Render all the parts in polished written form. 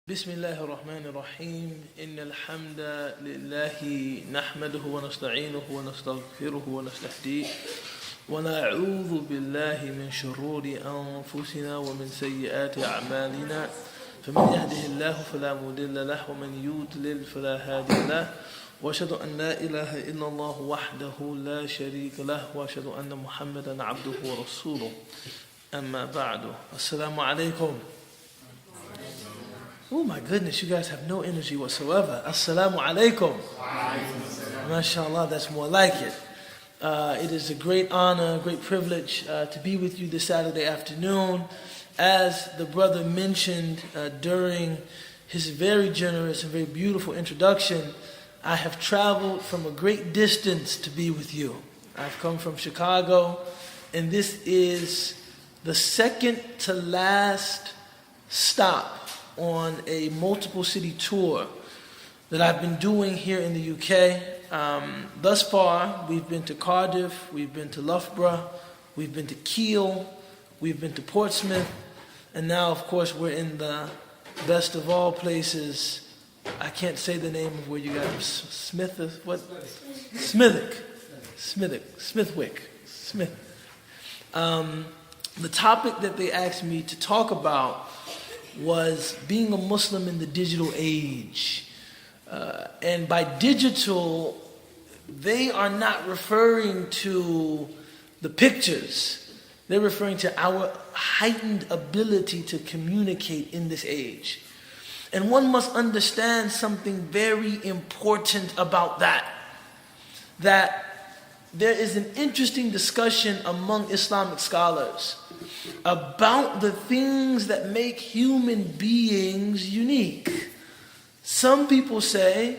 بسم الله الرحمن الرحيم إن الحمد لله نحمده ونستعينه ونستغفره ونستهديه ونعوذ بالله من شرور أنفسنا ومن سيئات أعمالنا فمن يهده الله فلا مضل له ومن يضلل فلا هادي له وأشهد أن لا إله إلا الله وحده لا شريك له وأشهد أن محمدا عبده ورسوله أما بعد السلام عليكم. Oh my goodness, you guys have no energy whatsoever. Assalamu alaikum. MashaAllah, that's more like it. It is a great honor, great privilege to be with you this Saturday afternoon. As the brother mentioned during his very generous and very beautiful introduction, I have traveled from a great distance to be with you. I've come from Chicago, and this is the second to last stop on a multiple city tour that I've been doing here in the UK. Thus far, we've been to Cardiff, we've been to Loughborough, we've been to Kiel, we've been to Portsmouth, and now, of course, we're in the best of all places. I can't say the name of where you got Smethwick. The topic that they asked me to talk about was being a Muslim in the digital age. And by digital, they are not referring to the pictures. They're referring to our heightened ability to communicate in this age. And one must understand something very important about that. That there is an interesting discussion among Islamic scholars about the things that make human beings unique. Some people say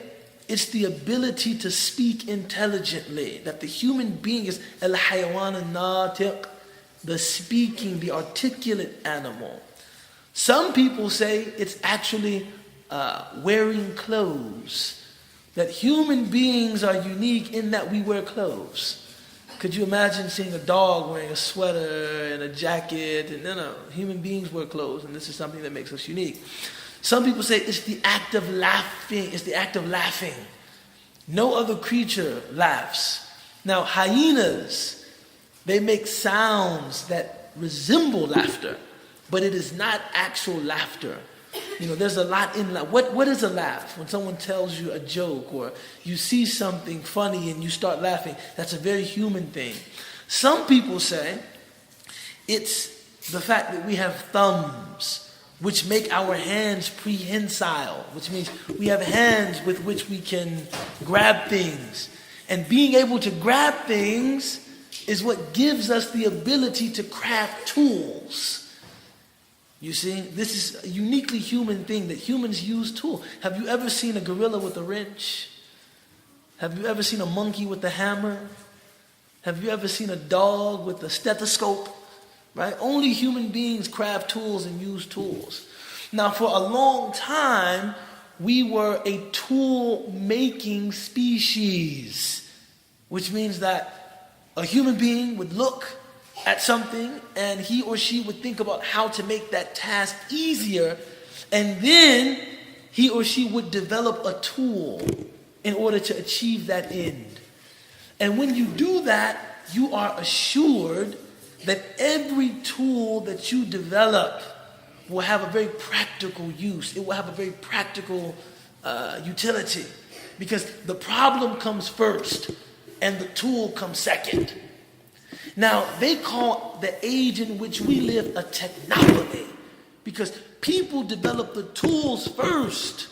it's the ability to speak intelligently, that the human being is al-hayawan al-natiq, the speaking, the articulate animal. Some people say it's actually wearing clothes, that human beings are unique in that we wear clothes. Could you imagine seeing a dog wearing a sweater and a jacket? And no, human beings wear clothes, and this is something that makes us unique. Some people say it's the act of laughing. It's the act of laughing. No other creature laughs. Now, hyenas, they make sounds that resemble laughter, but it is not actual laughter. You know, there's a lot in laugh. What is a laugh? When someone tells you a joke or you see something funny and you start laughing, that's a very human thing. Some people say it's the fact that we have thumbs, which make our hands prehensile, which means we have hands with which we can grab things. And being able to grab things is what gives us the ability to craft tools. You see, this is a uniquely human thing that humans use tools. Have you ever seen a gorilla with a wrench? Have you ever seen a monkey with a hammer? Have you ever seen a dog with a stethoscope? Right? Only human beings craft tools and use tools. Now, for a long time, we were a tool-making species, which means that a human being would look at something and he or she would think about how to make that task easier, and then he or she would develop a tool in order to achieve that end. And when you do that, you are assured that every tool that you develop will have a very practical use. It will have a very practical utility, because the problem comes first and the tool comes second. Now, they call the age in which we live a technopoly, because people develop the tools first,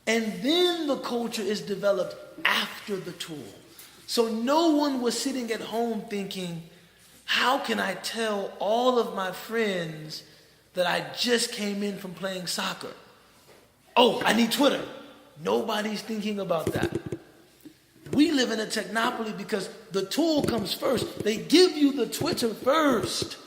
and then the culture is developed after the tool. So no one was sitting at home thinking, how can I tell all of my friends that I just came in from playing soccer? Oh, I need Twitter. Nobody's thinking about that. We live in a technopoly because the tool comes first. They give you the Twitter first,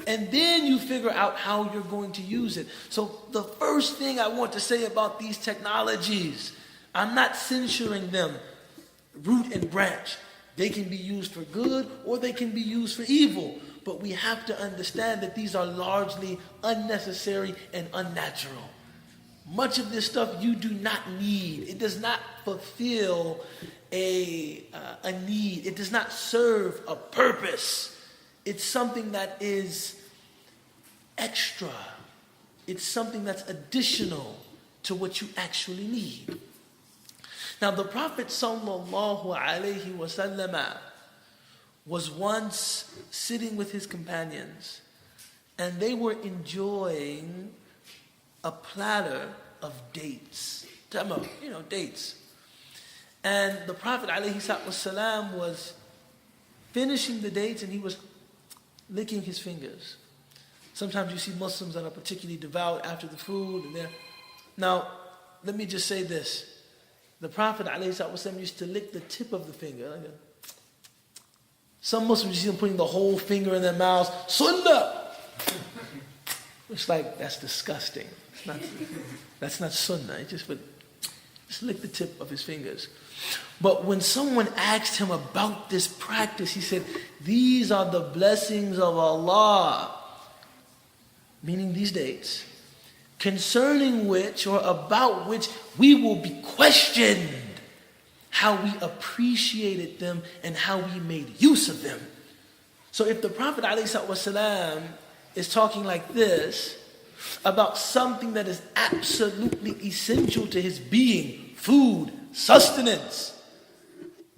and then you figure out how you're going to use it. So the first thing I want to say about these technologies, I'm not censuring them, root and branch. They can be used for good or they can be used for evil. But we have to understand that these are largely unnecessary and unnatural. Much of this stuff you do not need. It does not fulfill a need. It does not serve a purpose. It's something that is extra. It's something that's additional to what you actually need. Now the Prophet sallallahu alaihi wasallam was once sitting with his companions, and they were enjoying a platter of dates. Dates. And the Prophet ﷺ was finishing the dates, and he was licking his fingers. Sometimes you see Muslims that are particularly devout after the food. Now, let me just say this. The Prophet ﷺ used to lick the tip of the finger. Some Muslims, you see them putting the whole finger in their mouths. Sunnah! It's like, that's disgusting. That's not sunnah. Just lick the tip of his fingers. But when someone asked him about this practice, he said, these are the blessings of Allah, meaning these dates, concerning which or about which we will be questioned, how we appreciated them and how we made use of them. So if the Prophet ﷺ is talking like this about something that is absolutely essential to his being, food, sustenance,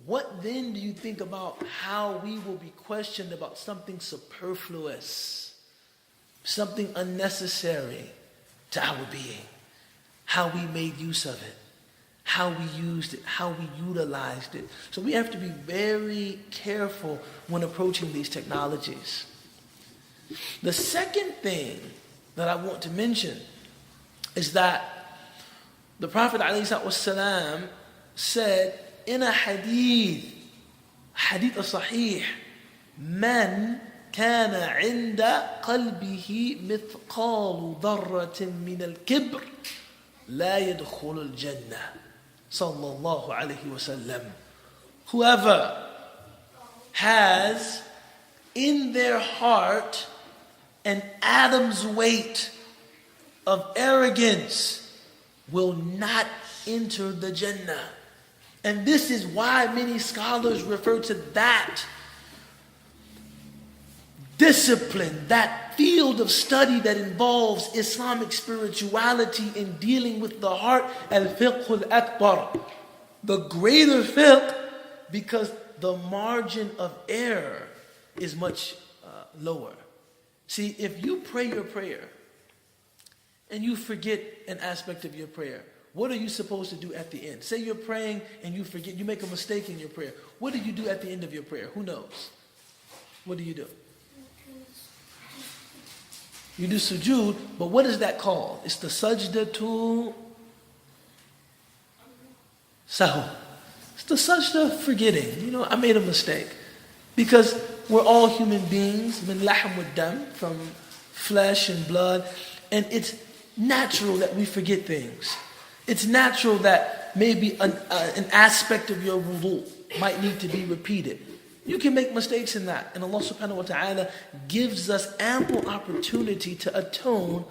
what then do you think about how we will be questioned about something superfluous, something unnecessary to our being, how we made use of it, how we used it, how we utilized it. So we have to be very careful when approaching these technologies. The second thing that I want to mention is that the Prophet ﷺ said in a hadith sahih, Man kana inda qalbihi mithqalu dharratin min al-kibr la yadkhulu al-jannah. Sallallahu alayhi wa sallam. Whoever has in their heart an atom's weight of arrogance will not enter the Jannah. And this is why many scholars refer to that discipline, that field of study that involves Islamic spirituality in dealing with the heart, al-fiqh al-akbar, the greater fiqh, because the margin of error is much lower. See, if you pray your prayer and you forget an aspect of your prayer, what are you supposed to do at the end? Say you're praying and you forget, you make a mistake in your prayer. What do you do at the end of your prayer? Who knows? What do? You do sujood, but what is that called? It's the sajda to sahu. It's the sajda forgetting. I made a mistake. Because we're all human beings, min lahm wa dam, from flesh and blood, and it's natural that we forget things. It's natural that maybe an aspect of your wudu might need to be repeated. You can make mistakes in that, and Allah subhanahu wa ta'ala gives us ample opportunity to atone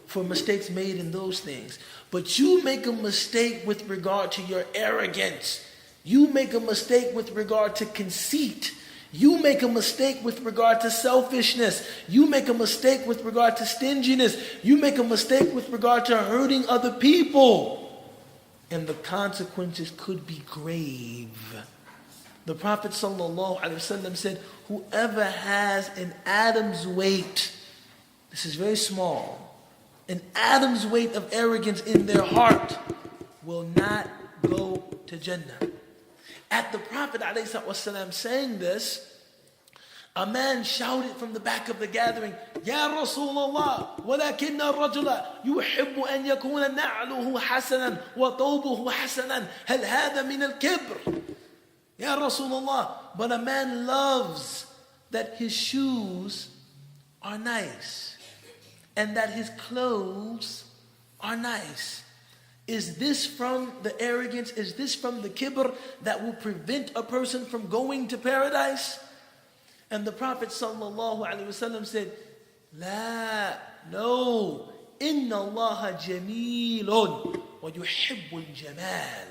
for mistakes made in those things. But you make a mistake with regard to your arrogance. You make a mistake with regard to conceit. You make a mistake with regard to selfishness. You make a mistake with regard to stinginess. You make a mistake with regard to hurting other people. And the consequences could be grave. The Prophet ﷺ said, whoever has an atom's weight, this is very small, an atom's weight of arrogance in their heart will not go to Jannah. At the Prophet ﷺ saying this, a man shouted from the back of the gathering, Ya Rasulullah, وَلَكِنَّ الرَّجُلَ يُحِبُّ أَنْ يَكُونَ نَعْلُهُ حَسَنًا وَطَوْبُهُ حَسَنًا هَلْ هَذَا مِنَ الْكِبْرِ. Ya Rasulullah, but a man loves that his shoes are nice and that his clothes are nice. Is this from the arrogance? Is this from the kibr that will prevent a person from going to paradise? And the Prophet ﷺ said, La, no, إِنَّ اللَّهَ جَمِيلٌ وَيُحِبُّ الْجَمَالِ.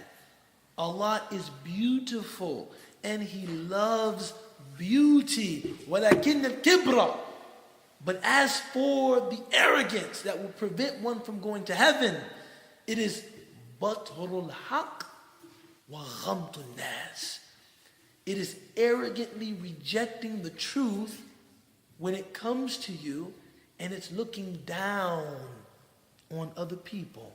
Allah is beautiful and He loves beauty. وَلَكِنَّ الْكِبْرَ. But as for the arrogance that will prevent one from going to heaven, it is بَطْرُ الْحَقِّ وَغَمْطُ النَّاسِ. It is arrogantly rejecting the truth when it comes to you, and it's looking down on other people.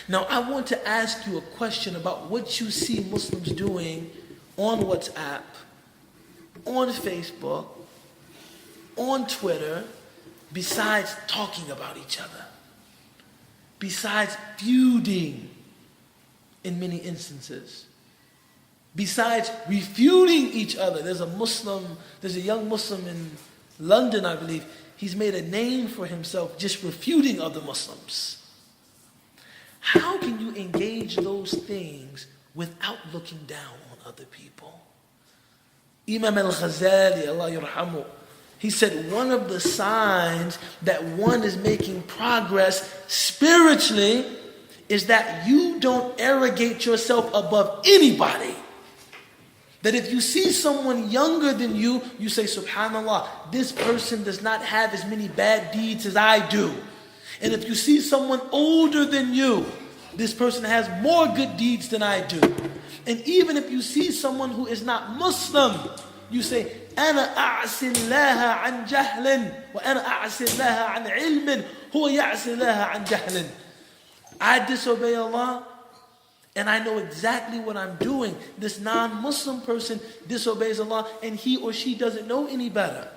Now, I want to ask you a question about what you see Muslims doing on WhatsApp, on Facebook, on Twitter, besides talking about each other, besides feuding in many instances, besides refuting each other. There's a young Muslim in London, I believe. He's made a name for himself just refuting other Muslims. How can you engage those things without looking down on other people? Imam al-Ghazali, Allah yarhamu, he said one of the signs that one is making progress spiritually is that you don't arrogate yourself above anybody. That if you see someone younger than you, you say, subhanallah, this person does not have as many bad deeds as I do. And if you see someone older than you, this person has more good deeds than I do. And even if you see someone who is not Muslim, you say, أنا أعصي الله عن جهل وأنا أعصي الله عن علم هو يعصي الله عن جهل. I disobey Allah and I know exactly what I'm doing. This non-Muslim person disobeys Allah and he or she doesn't know any better.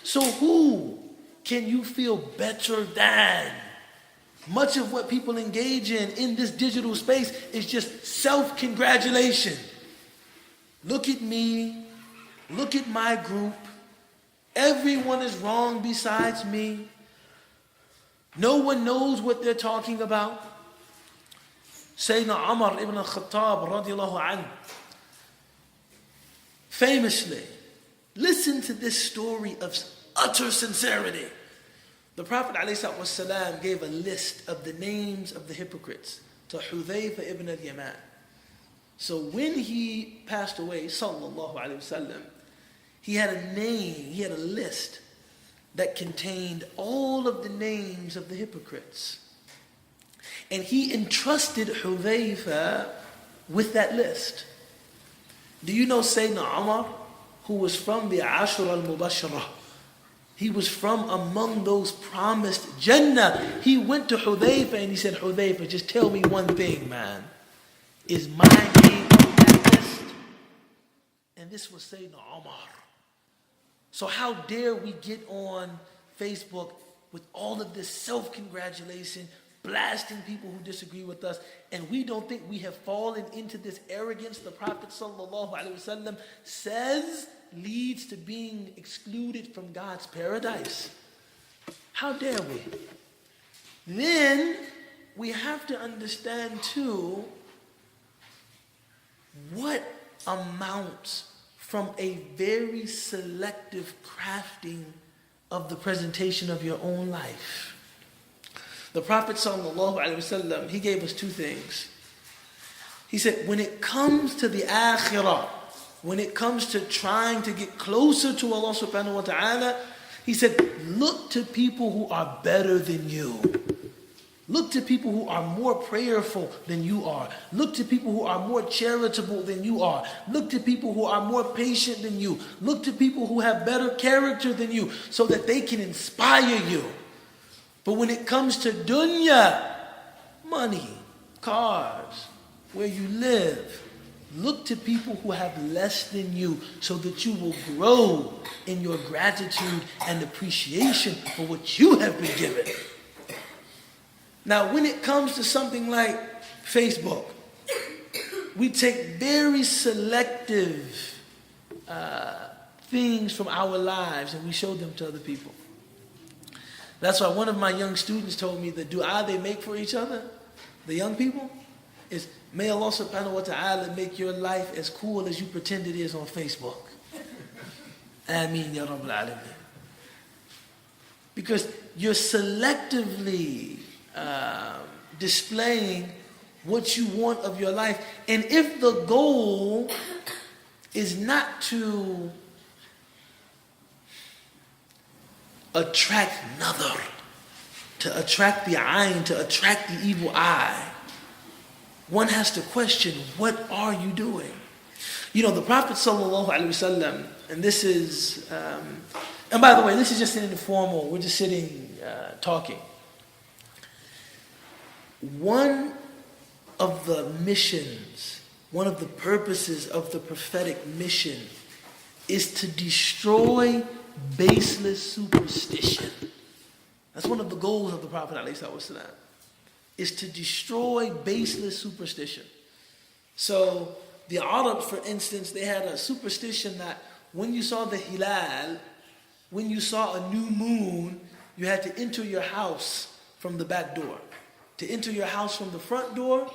So who can you feel better than? Much of what people engage in this digital space is just self-congratulation. Look at me. Look at my group. Everyone is wrong besides me. No one knows what they're talking about. Sayyidina Umar ibn al-Khattab radiallahu anhu, famously, listen to this story of utter sincerity. The Prophet ﷺ gave a list of the names of the hypocrites to Hudhayfa ibn al-Yaman. So when he passed away, sallallahu alayhi wasallam, he had a name, he had a list that contained all of the names of the hypocrites. And he entrusted Hudhayfa with that list. Do you know Sayyidina Umar, who was from the Ashur al-Mubashirah? He was from among those promised Jannah. He went to Hudhayfa and he said, Hudhayfa, just tell me one thing, man. Is my name on that list? And this was Sayyidina Umar. So how dare we get on Facebook with all of this self-congratulation, blasting people who disagree with us, and we don't think we have fallen into this arrogance the Prophet ﷺ says leads to being excluded from God's paradise. How dare we? Then we have to understand too what amounts from a very selective crafting of the presentation of your own life. The Prophet ﷺ, he gave us two things. He said, when it comes to the akhirah, when it comes to trying to get closer to Allah subhanahu wa ta'ala, he said, look to people who are better than you. Look to people who are more prayerful than you are. Look to people who are more charitable than you are. Look to people who are more patient than you. Look to people who have better character than you so that they can inspire you. But when it comes to dunya, money, cars, where you live, look to people who have less than you so that you will grow in your gratitude and appreciation for what you have been given. Now, when it comes to something like Facebook, we take very selective things from our lives and we show them to other people. That's why one of my young students told me the dua they make for each other, the young people, is may Allah subhanahu wa ta'ala make your life as cool as you pretend it is on Facebook. Ameen ya Rabbal Alameen. Because you're selectively displaying what you want of your life. And if the goal is not to attract nadar, to attract the ayn, to attract the evil eye, one has to question, what are you doing? You know, the Prophet ﷺ, and this is, and by the way, this is just an informal, we're just sitting talking. One of the missions, one of the purposes of the prophetic mission is to destroy baseless superstition. That's one of the goals of the Prophet ﷺ, is to destroy baseless superstition. So the Arab, for instance, they had a superstition that when you saw the hilal, when you saw a new moon, you had to enter your house from the back door. To enter your house from the front door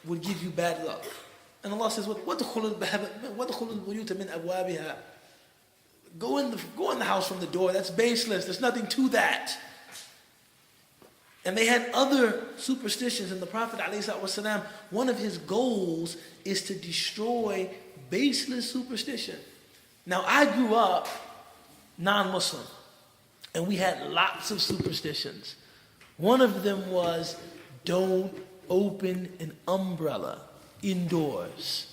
would give you bad luck. And Allah says, وَادْخُلُوا الْبُيُوتَ مِنْ أَبْوَابِهَا. Go in the house from the door. That's baseless. There's nothing to that. And they had other superstitions. And the Prophet ﷺ, one of his goals is to destroy baseless superstition. Now, I grew up non-Muslim, and we had lots of superstitions. One of them was, don't open an umbrella indoors.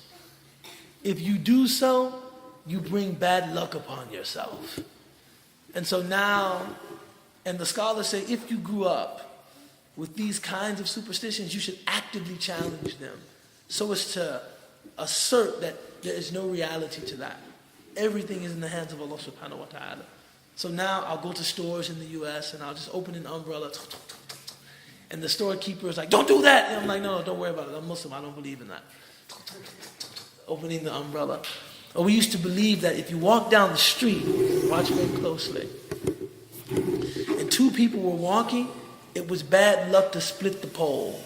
If you do so, you bring bad luck upon yourself. And so now, and the scholars say, if you grew up with these kinds of superstitions, you should actively challenge them so as to assert that there is no reality to that. Everything is in the hands of Allah subhanahu wa ta'ala. So now I'll go to stores in the US and I'll just open an umbrella, and the storekeeper is like, don't do that. And I'm like, no, don't worry about it. I'm Muslim. I don't believe in that. Opening the umbrella. Or we used to believe that if you walk down the street, watch very closely, and two people were walking, it was bad luck to split the pole.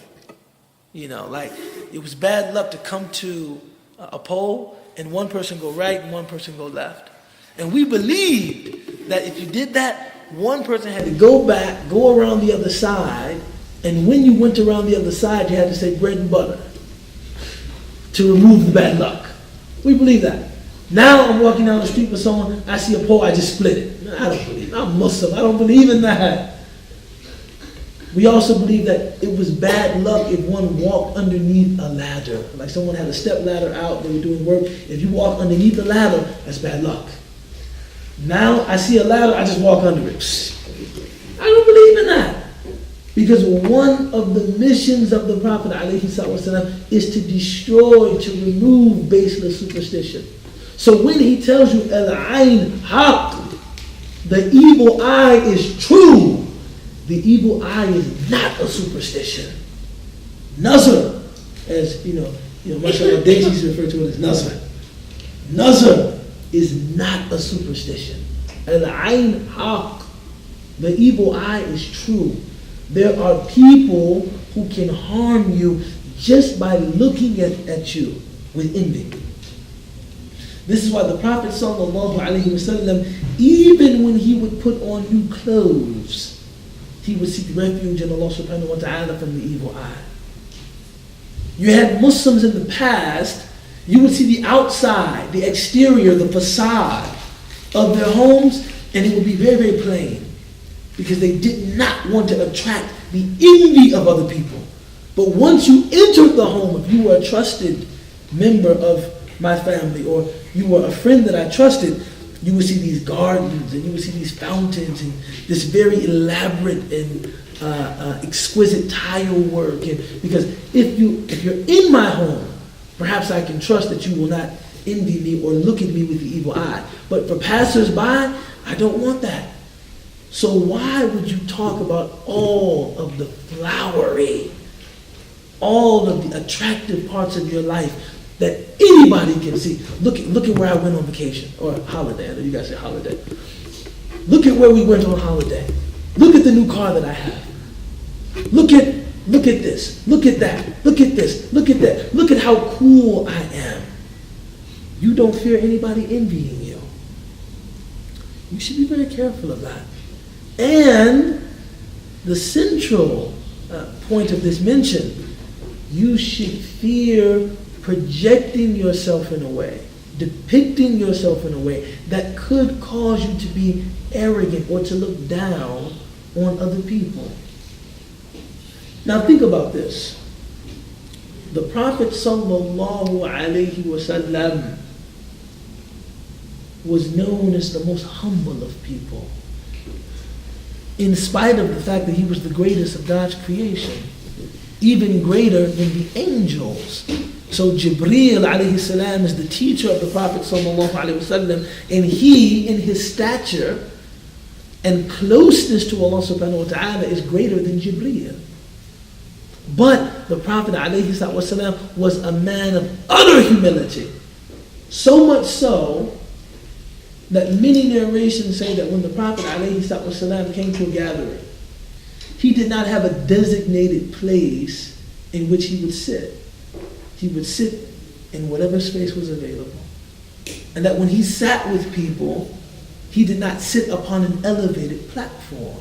You know, like it was bad luck to come to a pole and one person go right and one person go left. And we believed that if you did that, one person had to go back, go around the other side, and when you went around the other side, you had to say bread and butter to remove the bad luck. We believe that. Now I'm walking down the street with someone, I see a pole, I just split it. I don't believe, I'm Muslim, I don't believe in that. We also believe that it was bad luck if one walked underneath a ladder. Like someone had a step ladder out, they were doing work. If you walk underneath the ladder, that's bad luck. Now I see a ladder, I just walk under it. I don't believe in that. Because one of the missions of the Prophet ﷺ is to destroy, to remove baseless superstition. So when he tells you, al-ayn haq, the evil eye is true, the evil eye is not a superstition. Nazar, as you know, mashallah, Daisy's referred to it as nazar. Nazar is not a superstition. Al-ayn haq, the evil eye is true. There are people who can harm you just by looking at you with envy. This is why the Prophet ﷺ, even when he would put on new clothes, he would seek refuge in Allah subhanahu wa ta'ala from the evil eye. You had Muslims in the past, you would see the outside, the exterior, the facade of their homes, and it would be very, very plain. Because they did not want to attract the envy of other people. But once you entered the home, if you were a trusted member of my family, or you were a friend that I trusted, you would see these gardens, and you would see these fountains, and this very elaborate and exquisite tile work. And because if you're in my home, perhaps I can trust that you will not envy me or look at me with the evil eye. But for passers-by, I don't want that. So why would you talk about all of the flowery, all of the attractive parts of your life that anybody can see? Look at where I went on vacation, or holiday. I know you guys say holiday. Look at where we went on holiday. Look at the new car that I have. Look at this. Look at that. Look at this. Look at that. Look at how cool I am. You don't fear anybody envying you. You should be very careful of that. And the central point of this mention, you should fear projecting yourself in a way, depicting yourself in a way that could cause you to be arrogant or to look down on other people. Now think about this. The Prophet sallallahu alaihi wasallam was known as the most humble of people, in spite of the fact that he was the greatest of God's creation, even greater than the angels. So Jibreel alayhi salam is the teacher of the Prophet sallallahu alaihi wasallam, and he, in his stature and closeness to Allah subhanahu wa ta'ala, is greater than Jibreel. But the Prophet ﷺ was a man of utter humility. So much so that many narrations say that when the Prophet ﷺ came to a gathering, he did not have a designated place in which he would sit. He would sit in whatever space was available. And that when he sat with people, he did not sit upon an elevated platform.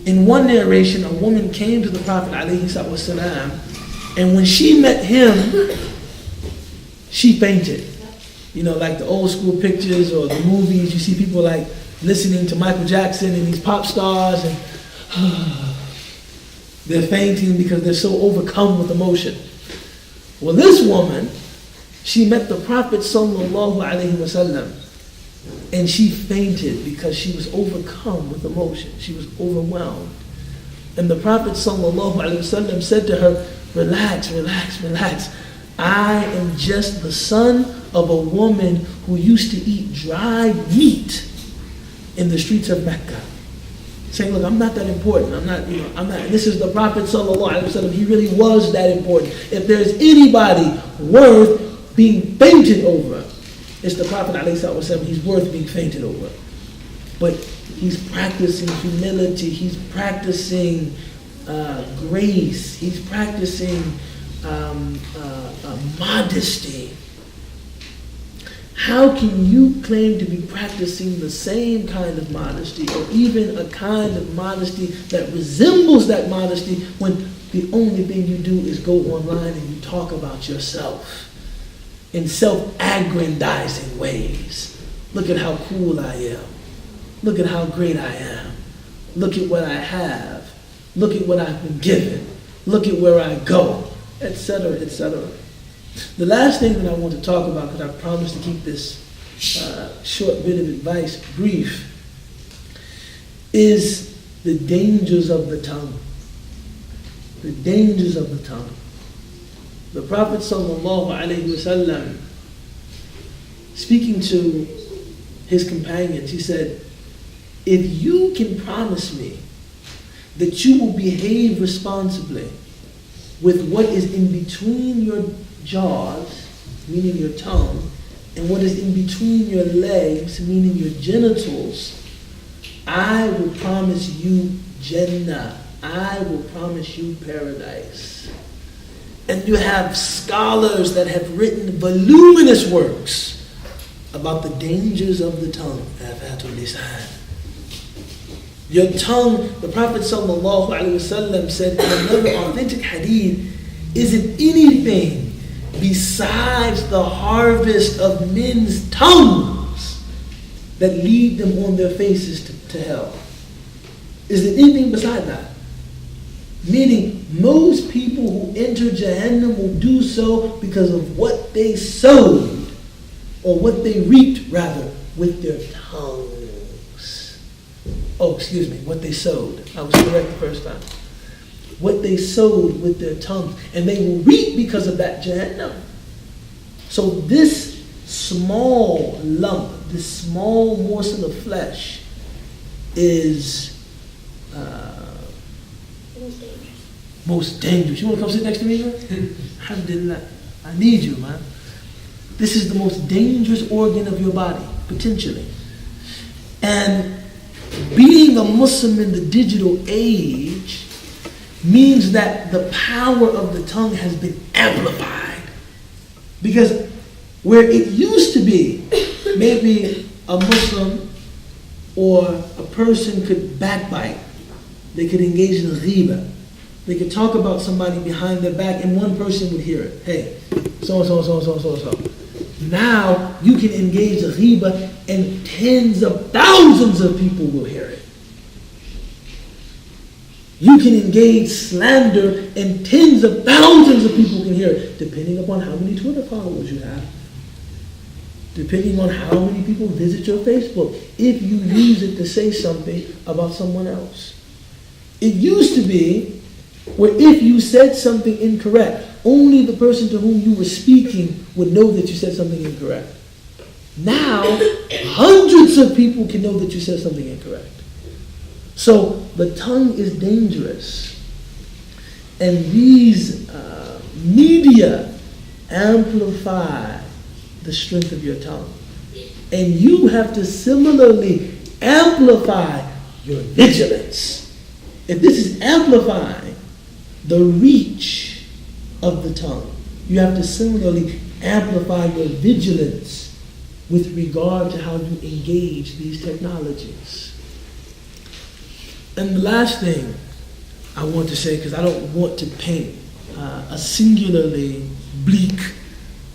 In one narration, a woman came to the Prophet ﷺ, and when she met him, she fainted. You know, like the old school pictures or the movies, you see people like listening to Michael Jackson and these pop stars, and they're fainting because they're so overcome with emotion. Well, this woman, she met the Prophet ﷺ, and she fainted because she was overcome with emotion. She was overwhelmed. And the Prophet ﷺ said to her, relax, relax, relax. I am just the son of a woman who used to eat dried meat in the streets of Mecca. Saying, look, I'm not that important. I'm not. This is the Prophet ﷺ. He really was that important. If there's anybody worth being fainted over, it's the Prophet ﷺ. He's worth being fainted over. But he's practicing humility. He's practicing grace. He's practicing modesty. How can you claim to be practicing the same kind of modesty, or even a kind of modesty that resembles that modesty, when the only thing you do is go online and you talk about yourself in self-aggrandizing ways? Look at how cool I am. Look at how great I am. Look at what I have. Look at what I've been given. Look at where I go, etc., etc. The last thing that I want to talk about, because I promised to keep this short bit of advice brief, is the dangers of the tongue. The dangers of the tongue. The Prophet ﷺ, speaking to his companions, he said, if you can promise me that you will behave responsibly with what is in between your jaws, meaning your tongue, and what is in between your legs, meaning your genitals, I will promise you Jannah. I will promise you paradise. And you have scholars that have written voluminous works about the dangers of the tongue. Your tongue, the Prophet ﷺ said in another authentic hadith, isn't anything besides the harvest of men's tongues that lead them on their faces to hell. Is there anything beside that? Meaning, most people who enter Jahannam will do so because of what they sowed, or what they reaped, rather, with their tongues. What they sowed. I was correct the first time. What they sowed with their tongues. And they will reap because of that Jahannam. So this small lump, this small morsel of flesh is most dangerous. You want to come sit next to me, man? Alhamdulillah. I need you, man. This is the most dangerous organ of your body, potentially. And being a Muslim in the digital age means that the power of the tongue has been amplified. Because where it used to be, maybe a Muslim or a person could backbite. They could engage in ghibah. They could talk about somebody behind their back and one person would hear it. Hey, so-and-so, so-and-so, so-and-so. Now you can engage in ghibah and tens of thousands of people will hear it. You can engage slander and tens of thousands of people can hear it, depending upon how many Twitter followers you have. Depending on how many people visit your Facebook, if you use it to say something about someone else. It used to be where if you said something incorrect, only the person to whom you were speaking would know that you said something incorrect. Now, hundreds of people can know that you said something incorrect. So the tongue is dangerous. And these media amplify the strength of your tongue. And you have to similarly amplify your vigilance. If this is amplifying the reach of the tongue, you have to similarly amplify your vigilance with regard to how you engage these technologies. And the last thing I want to say, because I don't want to paint a singularly bleak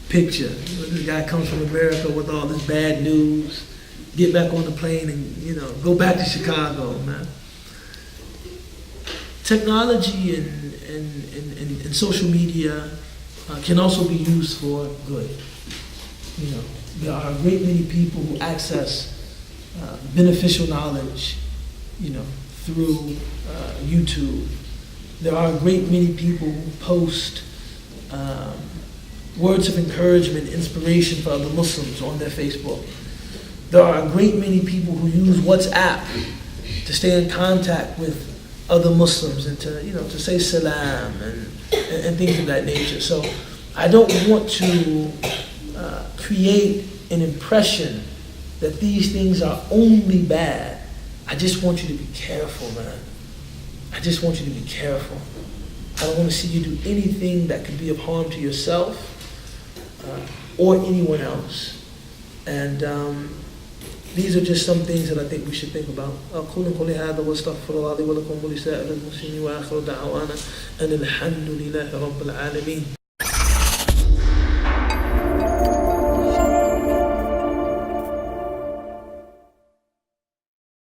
picture. You know, this guy comes from America with all this bad news, get back on the plane and, go back to Chicago, man. Technology and social media can also be used for good. There are a great many people who access beneficial knowledge, through YouTube. There are a great many people who post words of encouragement, inspiration for other Muslims on their Facebook. There are a great many people who use WhatsApp to stay in contact with other Muslims and to say salam and things of that nature. So I don't want to create an impression that these things are only bad. I just want you to be careful, man. I just want you to be careful. I don't want to see you do anything that could be of harm to yourself or anyone else. And these are just some things that I think we should think about. أقول قولي هذا واستغفر الله لي ولكم ولسائر المسلمين وآخر دعوانا أن الحمد لله رب العالمين.